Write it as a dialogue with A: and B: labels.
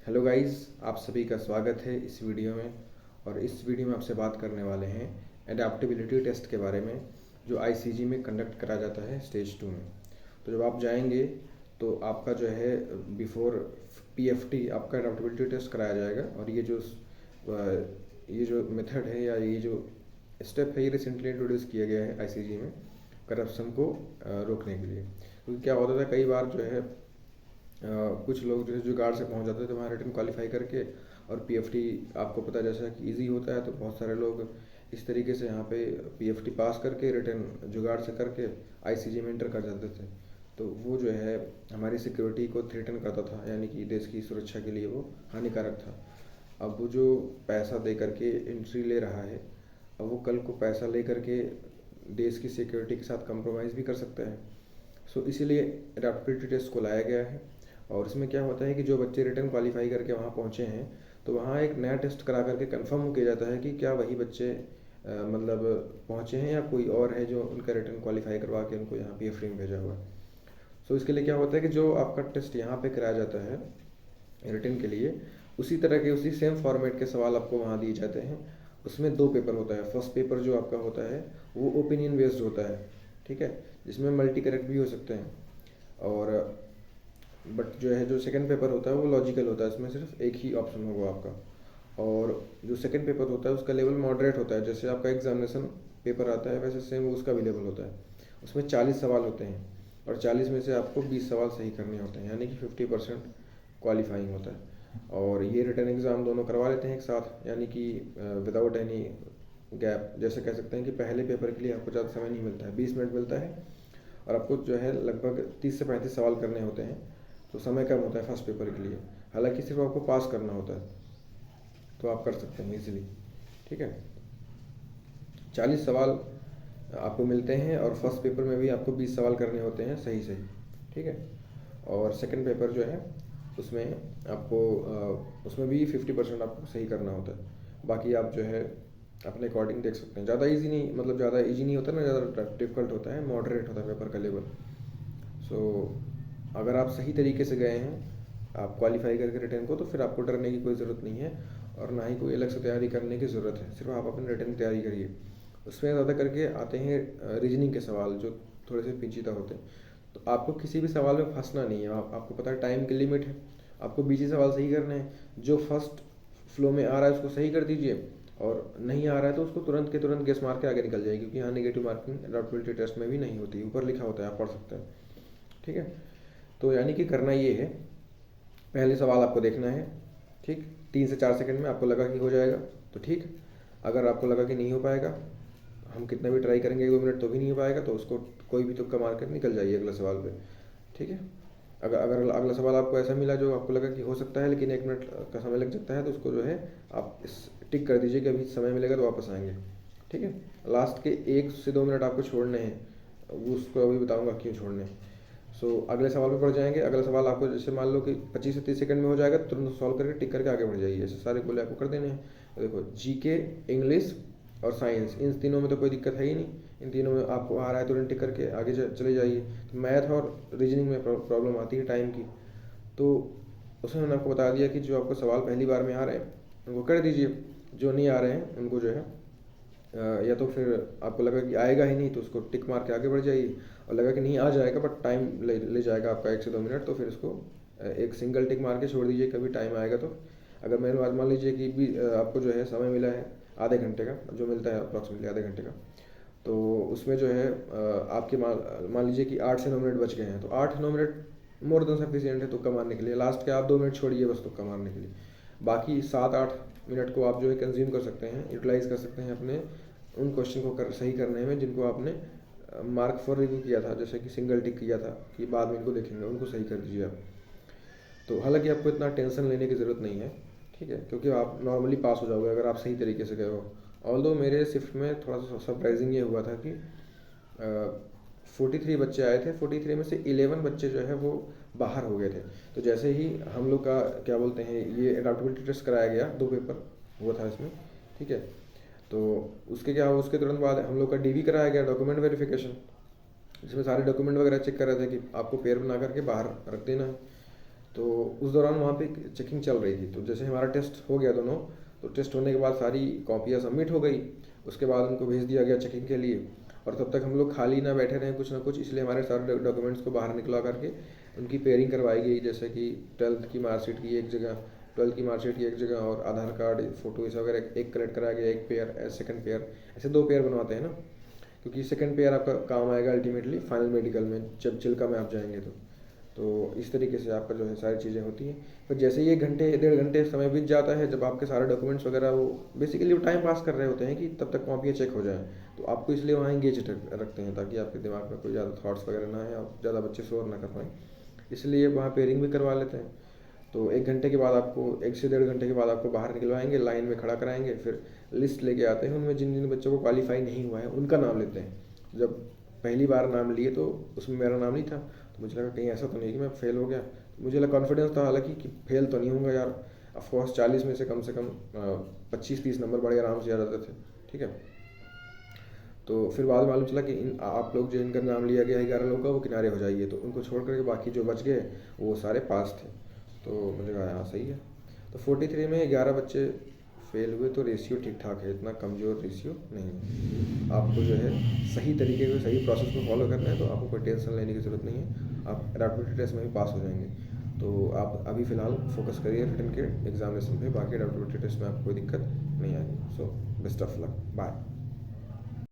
A: Hello guys, आप सभी का स्वागत है इस वीडियो में। और इस वीडियो में आपसे बात करने वाले हैं एडेप्टेबिलिटी टेस्ट के बारे में, जो आईसीजी में कंडक्ट करा जाता है स्टेज 2 में। तो जब आप जाएंगे तो आपका जो है बिफोर पीएफटी आपका एडेप्टेबिलिटी टेस्ट कराया जाएगा। और ये जो मेथड है या ये जो स्टेप है, ये रिसेंटली इंट्रोड्यूस किया गया है आईसीजी में करप्शन को रोकने के लिए। क्योंकि क्या होता था, कई बार जो है कुछ लोग जो है जुगाड़ से पहुंच जाते थे वहाँ रिटर्न क्वालिफाई करके। और पीएफटी आपको पता जैसा कि इजी होता है, तो बहुत सारे लोग इस तरीके से यहाँ पे पीएफटी पास करके रिटर्न जुगाड़ से करके आईसीजी में एंटर कर जाते थे। तो वो जो है हमारी सिक्योरिटी को थ्रेटन करता था, यानी कि देश की सुरक्षा के लिए वो हानिकारक था। अब वो जो पैसा दे करके एंट्री ले रहा है, अब वो कल को पैसा ले करके देश की सिक्योरिटी के साथ कंप्रोमाइज़ भी कर सकता है। सो इसीलिए एडेप्टेबिलिटी टेस्ट को लाया गया है। और इसमें क्या होता है कि जो बच्चे रिटर्न क्वालिफाई करके वहाँ पहुँचे हैं, तो वहाँ एक नया टेस्ट करा करके कंफर्म किया जाता है कि क्या वही बच्चे मतलब पहुँचे हैं या कोई और है जो उनका रिटर्न क्वालिफाई करवा के उनको यहाँ पीएफटी में भेजा हुआ है। सो इसके लिए क्या होता है कि जो आपका टेस्ट यहाँ पे कराया जाता है रिटर्न के लिए, उसी तरह के उसी सेम फॉर्मेट के सवाल आपको वहाँ दिए जाते हैं। उसमें 2 पेपर होता है। फर्स्ट पेपर जो आपका होता है वो ओपिनियन बेस्ड होता है, ठीक है, जिसमें मल्टी करेक्ट भी हो सकते हैं। और बट जो है जो सेकंड पेपर होता है वो लॉजिकल होता है, इसमें सिर्फ एक ही ऑप्शन होगा आपका। और जो सेकंड पेपर होता है उसका लेवल मॉडरेट होता है, जैसे आपका एग्जामिनेशन पेपर आता है वैसे सेम उसका भी लेवल होता है। उसमें 40 सवाल होते हैं और 40 में से आपको 20 सवाल सही करने होते हैं, यानी कि 50% क्वालिफाइंग होता है। और ये रिटर्न एग्ज़ाम दोनों करवा लेते हैं एक साथ, यानी कि विदाउट एनी गैप। जैसे कह सकते हैं कि पहले पेपर के लिए आपको ज़्यादा समय नहीं मिलता है, 20 मिनट मिलता है और आपको जो है लगभग 30 से 35 सवाल करने होते हैं। तो समय कम होता है फर्स्ट पेपर के लिए, हालांकि सिर्फ आपको पास करना होता है, तो आप कर सकते हैं इजीली, ठीक है। 40 सवाल आपको मिलते हैं और फर्स्ट पेपर में भी आपको 20 सवाल करने होते हैं सही सही, ठीक है। और सेकंड पेपर जो है उसमें आपको उसमें भी 50% आपको सही करना होता है। बाकी आप जो है अपने अकॉर्डिंग देख सकते हैं। ज़्यादा इजी नहीं, मतलब ज़्यादा इजी नहीं होता ना, ज़्यादा डिफिकल्ट होता है, मॉडरेट होता है पेपर का लेवल। सो अगर आप सही तरीके से गए हैं, आप क्वालिफाई करके रिटर्न को, तो फिर आपको डरने की कोई ज़रूरत नहीं है और ना ही कोई अलग से तैयारी करने की ज़रूरत है। सिर्फ आप अपने रिटर्न की तैयारी करिए। उसमें ज़्यादा करके आते हैं रीजनिंग के सवाल, जो थोड़े से पेचीदा होते हैं। तो आपको किसी भी सवाल में फंसना नहीं है। आपको पता है टाइम की लिमिट है, आपको 20 ही सवाल सही करने हैं। जो फर्स्ट फ्लो में आ रहा है उसको सही कर दीजिए, और नहीं आ रहा है तो उसको तुरंत के तुरंत गेस मार के आगे निकल जाइए, क्योंकि यहाँ नेगेटिव मार्किंग एडेप्टेबिलिटी टेस्ट में भी नहीं होती, ऊपर लिखा होता है, आप पढ़ सकते हैं, ठीक है। तो यानी कि करना ये है, पहले सवाल आपको देखना है, ठीक, 3 से 4 सेकंड में आपको लगा कि हो जाएगा तो ठीक। अगर आपको लगा कि नहीं हो पाएगा, हम कितना भी ट्राई करेंगे 1-2 मिनट तो भी नहीं हो पाएगा, तो उसको कोई भी तुक्का मार कर निकल जाइए अगले सवाल पे, ठीक है। अगर अगर अगला सवाल आपको ऐसा मिला जो आपको लगा कि हो सकता है लेकिन 1 मिनट का समय लग सकता है, तो उसको जो है आप इस टिक कर दीजिए कि अभी समय मिलेगा तो वापस आएंगे, ठीक है। लास्ट के 1 से 2 मिनट आपको छोड़ने हैं, वो उसको अभी बताऊंगा क्यों छोड़ने हैं। अगले सवाल पे बढ़ जाएंगे। अगला सवाल आपको जैसे मान लो कि 25 से 30 सेकंड में हो जाएगा, तुरंत सॉल्व करके टिक करके आगे बढ़ जाइए। ऐसे सारे गोले आपको कर देने हैं। तो देखो, जीके, इंग्लिश और साइंस, इन तीनों में तो कोई दिक्कत है ही नहीं। इन तीनों में आपको आ रहा है तुरंत टिक करके आगे चले जाइए। तो मैथ और रीजनिंग में प्रॉब्लम आती है टाइम की, तो उसमें मैंने आपको बता दिया कि जो आपको सवाल पहली बार में आ रहे हैं उनको कर दीजिए, जो नहीं आ रहे हैं उनको जो है या तो फिर आपको लगा कि आएगा ही नहीं तो उसको टिक मार के आगे बढ़ जाइए, और लगा कि नहीं आ जाएगा बट टाइम ले जाएगा आपका 1 से 2 मिनट, तो फिर उसको एक सिंगल टिक मार के छोड़ दीजिए, कभी टाइम आएगा तो। अगर मैंने आज मान लीजिए कि भी आपको जो है समय मिला है आधे घंटे का, जो मिलता है अप्रॉक्सीमेटली आधे घंटे का, तो उसमें जो है आपके मान लीजिए कि 8 से 9 मिनट बच गए हैं, तो 8-9 मिनट मोर देन सफिशिएंट है तुक्का मारने के लिए। लास्ट के आप 2 मिनट छोड़िए बस तुक्का मारने के लिए, बाकी 7-8 मिनट को आप जो है कंज्यूम कर सकते हैं, यूटिलाइज कर सकते हैं अपने उन क्वेश्चन को सही करने में जिनको आपने मार्क फॉर रिव्यू किया था, जैसे कि सिंगल टिक किया था कि बाद में इनको देखेंगे, उनको सही कर दीजिए आप। तो हालांकि आपको इतना टेंशन लेने की ज़रूरत नहीं है, ठीक है, क्योंकि आप नॉर्मली पास हो जाओगे अगर आप सही तरीके से गए हो। ऑल्दो मेरे शिफ्ट में थोड़ा सा सरप्राइजिंग ये हुआ था कि 43 बच्चे आए थे, 43 में से 11 बच्चे जो है वो बाहर हो गए थे। तो जैसे ही हम लोग का क्या बोलते हैं, ये एडेप्टेबिलिटी टेस्ट कराया गया, 2 पेपर हुआ था इसमें, ठीक है। तो उसके तुरंत बाद हम लोग का डीवी कराया गया, डॉक्यूमेंट वेरिफिकेशन, जिसमें सारे डॉक्यूमेंट वगैरह चेक कर रहे थे कि आपको पेयर बना करके बाहर रख देना है। तो उस दौरान वहाँ पे चेकिंग चल रही थी। तो जैसे हमारा टेस्ट हो गया दोनों, तो टेस्ट होने के बाद सारी कॉपियाँ सबमिट हो गई। उसके बाद उनको भेज दिया गया चेकिंग के लिए, और तब तक हम लोग खाली ना बैठे रहें कुछ ना कुछ, इसलिए हमारे सारे डॉक्यूमेंट्स को बाहर निकलवा करके उनकी पेयरिंग करवाई गई। जैसे कि 12th की मार्कशीट की एक जगह, 12th की मार्कशीट की एक जगह, और आधार कार्ड, फ़ोटो इस वगैरह एक कलेक्ट कराया गया, एक पेयर, सेकंड पेयर, ऐसे 2 पेयर बनवाते हैं ना, क्योंकि सेकंड पेयर आपका काम आएगा अल्टीमेटली फाइनल मेडिकल में, जब चिल्का में आप जाएंगे तो इस तरीके से आपका जो है सारी चीज़ें होती हैं। फिर जैसे ही 1 घंटे 1.5 घंटे समय बीत जाता है, जब आपके सारे डॉक्यूमेंट्स वगैरह, वो बेसिकली वो टाइम पास कर रहे होते हैं कि तब तक कॉपियाँ चेक हो जाएँ, तो आपको इसलिए वहाँ इंगेज रखते हैं, ताकि आपके दिमाग में कोई ज़्यादा थॉट्स वगैरह ना आए, आप ज़्यादा बच्चे शोर ना कर पाएँ, इसलिए वहाँ पेयरिंग भी करवा लेते हैं। तो 1 घंटे के बाद आपको, 1 से 1.5 घंटे के बाद आपको बाहर निकलवाएंगे, लाइन में खड़ा कराएंगे, फिर लिस्ट लेके आते हैं, उनमें जिन जिन बच्चों को क्वालीफाई नहीं हुआ है उनका नाम लेते हैं। जब पहली बार नाम लिए तो उसमें मेरा नाम नहीं था, तो मुझे लगा कहीं ऐसा तो नहीं कि मैं फ़ेल हो गया। तो मुझे लगा, कॉन्फिडेंस था हालांकि कि फ़ेल तो नहीं होऊंगा यार। ऑफकोर्स 40 में से कम 25-30 नंबर बड़े आराम से आ जाते थे, ठीक है। तो फिर बाद में मालूम चला कि आप लोग जो इनका नाम लिया गया 11 लोग का, वो किनारे हो जाइए, तो उनको छोड़ करके बाकी जो बच गए वो सारे पास थे। तो मुझे कहा हाँ सही है। तो 43 में 11 बच्चे फेल हुए, तो रेशियो ठीक ठाक है, इतना कमज़ोर रेशियो नहीं है। आपको जो है सही तरीके से सही प्रोसेस को फॉलो करना है, तो आपको कोई टेंशन लेने की ज़रूरत नहीं है, आप एडेप्टिबिलिटी टेस्ट में भी पास हो जाएंगे। तो आप अभी फ़िलहाल फोकस करिए रिटन के एग्जामिनेशन पे, बाकी एडेप्टिबिलिटी टेस्ट में आपको कोई दिक्कत नहीं आएगी। So best of luck, bye.